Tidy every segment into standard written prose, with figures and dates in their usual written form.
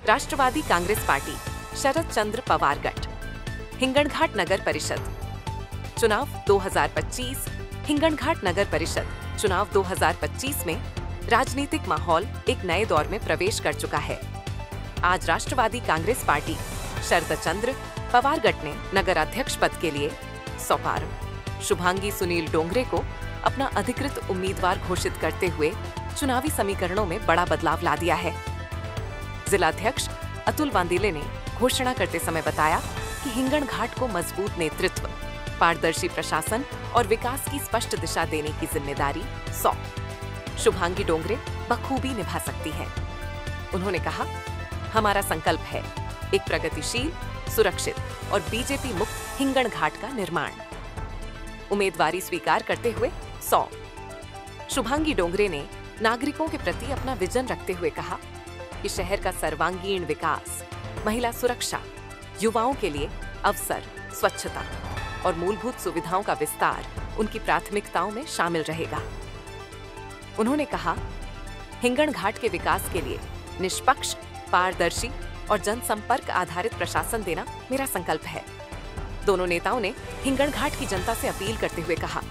Rashtrawadi Congress party Sharad चंद्र पवार गट हिंगणघाट नगर परिषद चुनाव 2025। हिंगणघाट नगर परिषद चुनाव 2025 में राजनीतिक माहौल एक नए दौर में प्रवेश कर चुका है। आज राष्ट्रवादी कांग्रेस पार्टी शरद चंद्र पवार गट ने नगर अध्यक्ष पद के लिए सौपार शुभांगी सुनील डोंगरे को अपना अधिकृत उम्मीदवार घोषित करते हुए चुनावी समीकरणों में बड़ा बदलाव ला दिया है। जिलाध्यक्ष अतुल वांदिले ने घोषणा करते समय बताया कि हिंगणघाट को मजबूत नेतृत्व, पारदर्शी प्रशासन और विकास की स्पष्ट दिशा देने की जिम्मेदारी शुभांगी डोंगरे बखूबी निभा सकती है। उन्होंने कहा, हमारा संकल्प है एक प्रगतिशील, सुरक्षित और बीजेपी मुक्त हिंगणघाट का निर्माण। उम्मीदवारी स्वीकार करते हुए शुभांगी डोंगरे ने नागरिकों के प्रति अपना विजन रखते हुए कहा कि शहर का सर्वांगीण विकास, महिला सुरक्षा, युवाओं के लिए अवसर, स्वच्छता और मूलभूत सुविधाओं का विस्तार उनकी प्राथमिकताओं में शामिल रहेगा। उन्होंने कहा, हिंगणघाट के विकास के लिए निष्पक्ष, पारदर्शी और जनसंपर्क आधारित प्रशासन देना मेरा संकल्प है। दोनों नेताओं ने हिंगणघाट की जनता से अपील करते हुए कहा,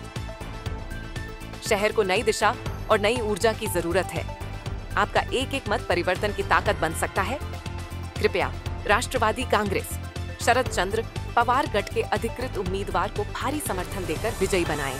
शहर को नई दिशा और नई ऊर्जा की जरूरत है। आपका एक एक मत परिवर्तन की ताकत बन सकता है। कृपया राष्ट्रवादी कांग्रेस शरद चंद्र पवार गट के अधिकृत उम्मीदवार को भारी समर्थन देकर विजयी बनाएं।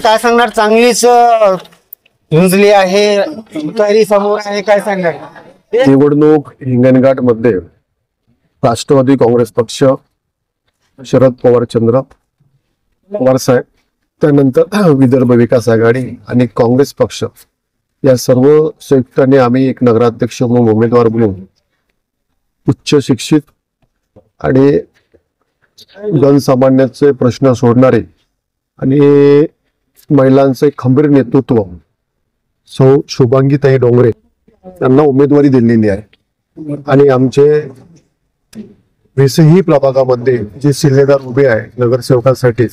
काय सांगणार, चांगलीच झुंजली आहे, तयारी समोर आहे, काय सांगणार? निवडणूक हिंगणघाट मध्ये राष्ट्रवादी काँग्रेस पक्ष, शरद पवारचंद्र पवार साहेब, त्यानंतर विदर्भ विकास आघाडी आणि काँग्रेस पक्ष या सर्व संयुक्ताने आम्ही एक नगराध्यक्ष म्हणून उमेदवार म्हणून उच्च शिक्षित आणि जनसामान्यांचे प्रश्न सोडणारे आणि महिलांचे खंबीर नेतृत्व शुभांगीताई डोंगरे यांना उमेदवारी दिलेली आहे। आणि आमचे 20ही प्रभागामध्ये जे शिलेदार उभे आहे नगरसेवकांसाठी,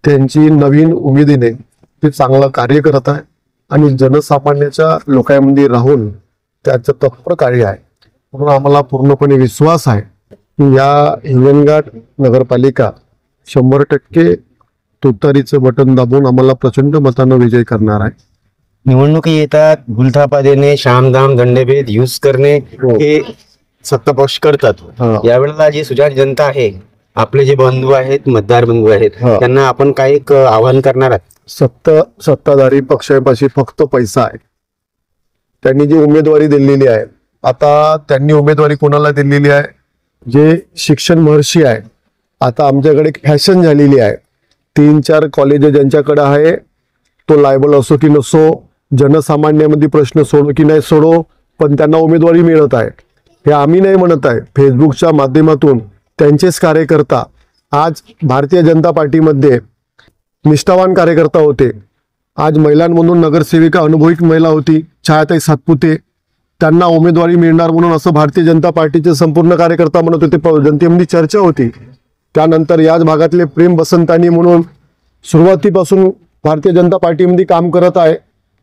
त्यांची नवीन उमेदीने ते चांगलं कार्य करत आहे आणि जनसामान्याच्या लोकांमध्ये राहून त्याचं तत्पर कार्य आहे। म्हणून आम्हाला पूर्णपणे विश्वास आहे की या हिंगणघाट नगरपालिका 100% तुतारीचं बटन दाबून आम्हाला प्रचंड मतानं विजय करणार आहे। निवडणुकी येतात, भूलथापा देणे, शामदाम दंडभेद यूज करणे हे सत्तापक्ष करतात। यावेळेला जी सुजाण जनता आहे, आपले जे बंधू आहेत, मतदार बंधू आहेत, त्यांना आपण काय एक आवाहन करणार आहात? सत्ताधारी पक्षापाशी फक्त पैसा आहे। त्यांनी जी उमेदवारी दिलेली आहे, आता त्यांनी उमेदवारी कोणाला दिलेली आहे? जे शिक्षण महर्षी आहे। आता आमच्याकडे एक फॅशन झालेली आहे, 3-4 कॉलेज ज्यांच्याकडे आहे, तो लायबल असो की नसो, जनसामान्यामध्ये प्रश्न सोडो की नाही सोडो, पण त्यांना उमेदवारी मिळत आहे। हे आम्ही नाही म्हणत आहे, फेसबुकच्या माध्यमातून त्यांचेच कार्यकर्ता आज भारतीय जनता पार्टीमध्ये निष्ठावान कार्यकर्ता होते। आज महिलांमधून नगरसेविका अनुभवी महिला होती छायाताई सातपुते, त्यांना उमेदवारी मिळणार म्हणून असं भारतीय जनता पार्टीचे संपूर्ण कार्यकर्ता म्हणत होते, जनतेमध्ये चर्चा होती। त्यानंतर याच भागातले प्रेम बसंतानी म्हणून सुरुवातीपासून भारतीय जनता पार्टीमध्ये काम करत आहे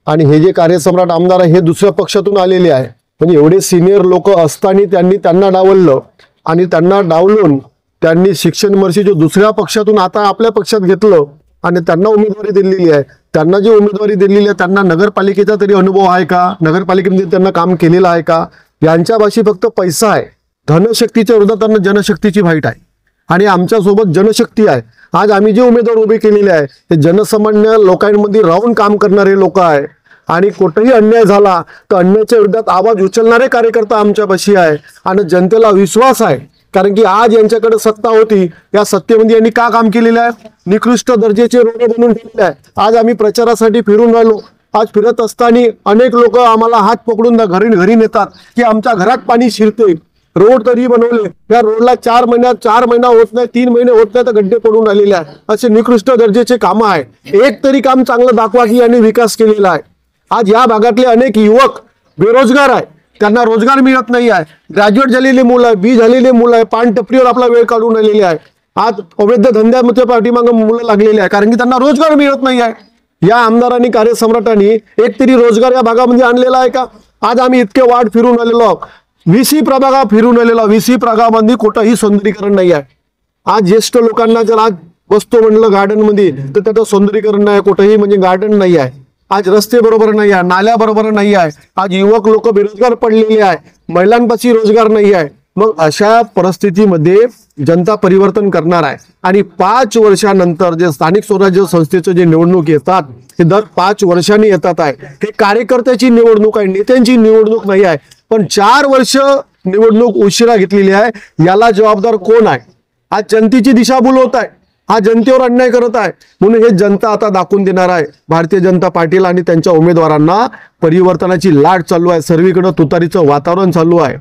आणि हे जे कार्यसम्राट आमदार आहे हे दुसऱ्या पक्षातून आलेले आहे। म्हणजे एवढे सिनियर लोक असताना त्यांना डावललं आणि त्यांना डावलून त्यांनी शिक्षण महर्षी जो दुसऱ्या पक्षातून आता आपल्या पक्षात घेतलं आणि त्यांना उमेदवारी दिलेली आहे। त्यांना जी उमेदवारी दिलेली आहे, त्यांना नगरपालिकेचा तरी अनुभव आहे का? नगरपालिकेमध्ये त्यांना काम केलेलं आहे का? यांच्या भाषी फक्त पैसा आहे। धनशक्तीच्या विरोधात त्यांना जनशक्तीची फाईट आहे आणि आमच्या सोबत जनशक्ती आहे। आज आम्ही जे उमेदवार उभे केलेले आहे ते जनसामान्य लोकांमध्ये राहून काम करणारे लोक आहे आणि कुठेही अन्याय झाला तर अन्यायाच्या विरोधात आवाज उचलणारे कार्यकर्ता आमच्यापाशी आहे आणि जनतेला विश्वास आहे। कारण की आज यांच्याकडे सत्ता होती, या सत्तेमध्ये यांनी का काम केलेलं आहे? निकृष्ट दर्जाचे रोड बनवून ठेवले आहे। आज आम्ही प्रचारासाठी फिरून राहिलो, आज फिरत असताना अनेक लोक आम्हाला हात पकडून घरी नेतात की आमच्या घरात पाणी शिरते। रोड तरी बनवले, त्या रोडला 4 महिना होत नाही, 3 महिने होत नाही तर गड्डे पडून राहिलेले आहे. असे निकृष्ट दर्जाचे कामं आहे. एक तरी काम चांगलं दाखवा की यांनी विकास केलेला आहे. आज या भागातले अनेक युवक बेरोजगार आहे, त्यांना रोजगार मिळत नाही आहे. ग्रॅज्युएट झालेले मुलं आहे, बी झालेले मुलं आहे, पान टपरीवर आपला वेळ काढून राहिलेले आहे. आज अवैध धंद्यामध्ये पाठीमागं मुलं लागलेली आहे, कारण की त्यांना रोजगार मिळत नाही आहे. या आमदारांनी, कार्यसम्राटांनी एक तरी रोजगार या भागामध्ये आणलेला आहे का? आज आम्ही इतके वार्ड फिरून आलेलो आहोत, VC प्रभागा फिरून आलेलो, VC प्रभागामध्ये कुठंही सौंदर्यीकरण नाही आहे. आज ज्येष्ठ लोकांना जर आज बसतो म्हणलं गार्डन मध्ये तर त्याचं सौंदर्यीकरण नाही, कुठंही म्हणजे गार्डन नाही आहे. आज रस्ते बरोबर नाही आहे, नाल्या बरोबर नाही आहे. आज युवक लोक बेरोजगार पडलेले आहे, महिलांपाशी रोजगार नाही आहे. मग अशा परिस्थितीमध्ये जनता परिवर्तन करणार आहे. आणि 5 वर्षानंतर जे स्थानिक स्वराज्य संस्थेचे जे निवडणूक येतात ते दर 5 वर्षांनी येतात आहे. हे कार्यकर्त्याची निवडणूक आहे, नेत्यांची निवडणूक नाही आहे. पण 4 वर्ष निवडणूक उशिरा घेतलेली आहे. याला जबाबदार कोण आहे? आज जनतेची दिशाभूल होत आहे, हा जनतेवर अन्याय करत आहे. म्हणून हे जनता आता दाखवून देणार आहे. भारतीय जनता पार्टीला आणि त्यांच्या उमेदवारांना परिवर्तनाची लाट चालू आहे. सर्वीकडे तुतारीचं वातावरण चालू आहे.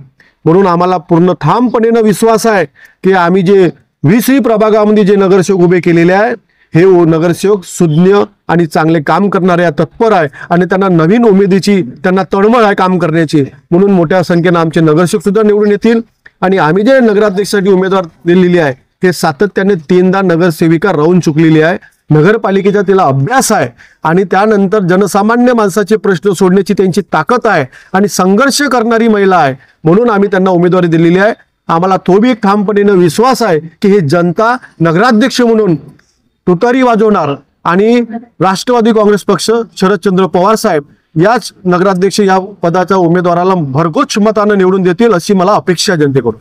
म्हणून आम्हाला पूर्ण ठामपणे विश्वास आहे की आम्ही जे VC प्रभागामध्ये जे नगरसेवक उभे केलेले आहे हे नगरसेवक सुज्ञ आणि चांगले काम करणारे तत्पर आहे आणि त्यांना नवीन उमेदीची त्यांना तळमळ आहे काम करण्याची. म्हणून मोठ्या संख्येने आमचे नगरसेवक सुद्धा निवडून येतील. आणि आम्ही जे नगराध्यक्षासाठी उमेदवार दिलेली आहे ते सातत्याने 3दा नगरसेविका राहून चुकलेली आहे. नगरपालिकेचा तिला अभ्यास आहे आणि त्यानंतर जनसामान्य माणसाचे प्रश्न सोडण्याची त्यांची ताकद आहे आणि संघर्ष करणारी महिला आहे. म्हणून आम्ही त्यांना उमेदवारी दिलेली आहे. आम्हाला तो बी एक ठामपणे विश्वास आहे की हे जनता नगराध्यक्ष म्हणून तुतारी वाजवणार आणि राष्ट्रवादी काँग्रेस पक्ष शरदचंद्र पवार साहेब याच नगराध्यक्ष या पदाच्या उमेदवाराला भरघोस मताने निवडून देतील अशी मला अपेक्षा जनतेकडून.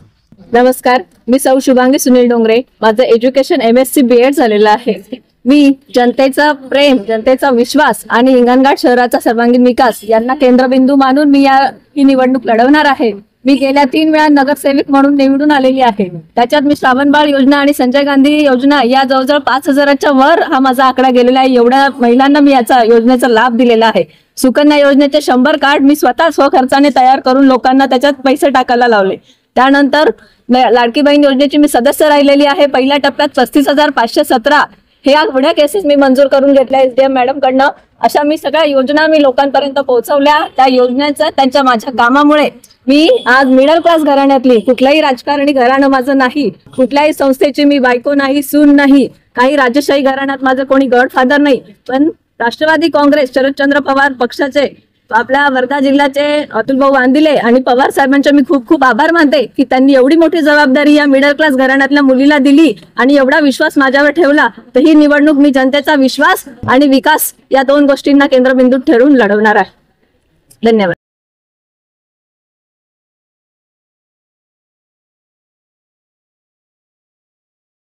नमस्कार, मी सौ शुभांगी सुनील डोंगरे. माझं एज्युकेशन MSc BEd झालेलं आहे. मी जनतेचा प्रेम, जनतेचा विश्वास आणि हिंगणघाट शहराचा सर्वांगीण विकास यांना केंद्रबिंदू मानून मी ही निवडणूक लढवणार आहे. मी गेल्या 3 वेळा नगरसेवक म्हणून निवडून आलेली आहे. त्याच्यात मी श्रावणबाळ योजना आणि संजय गांधी योजना या जवळजवळ 5,000च्या वर हा माझा आकडा गेलेला आहे. एवढ्या महिलांना मी याचा योजनेचा लाभ दिलेला आहे. सुकन्या योजनेचे 100 कार्ड मी स्वतः स्वखर्चाने तयार करून लोकांना त्याच्यात पैसे टाकायला लावले. त्यानंतर लाडकी बहीण योजनेची मी सदस्य राहिलेली आहे. पहिल्या टप्प्यात 35,517 हे एवढ्या केसेस मी मंजूर करून घेतल्या SDM मॅडम कडनं. अशा मी सगळ्या योजना मी लोकांपर्यंत पोहोचवल्या. त्या योजनेचा त्यांच्या माझ्या कामामुळे मी आज मिडल क्लास घराण्यातली, कुठल्याही राजकारणी घराणं माझं नाही, कुठल्याही संस्थेची मी बायको नाही, सून नाही, काही राजशाही घराण्यात माझं कोणी गॉडफादर नाही. पण राष्ट्रवादी काँग्रेस शरदचंद्र पवार पक्षाचे आपल्या वर्धा जिल्ह्याचे अतुलभाऊ वांदिले आणि पवार साहेबांचे मी खूप खूप आभार मानते की त्यांनी एवढी मोठी जबाबदारी या मिडल क्लास घराण्यातल्या मुलीला दिली आणि एवढा विश्वास माझ्यावर ठेवला. तर ही निवडणूक मी जनतेचा विश्वास आणि विकास या 2 गोष्टींना केंद्रबिंदूत ठरवून लढवणार आहे. धन्यवाद.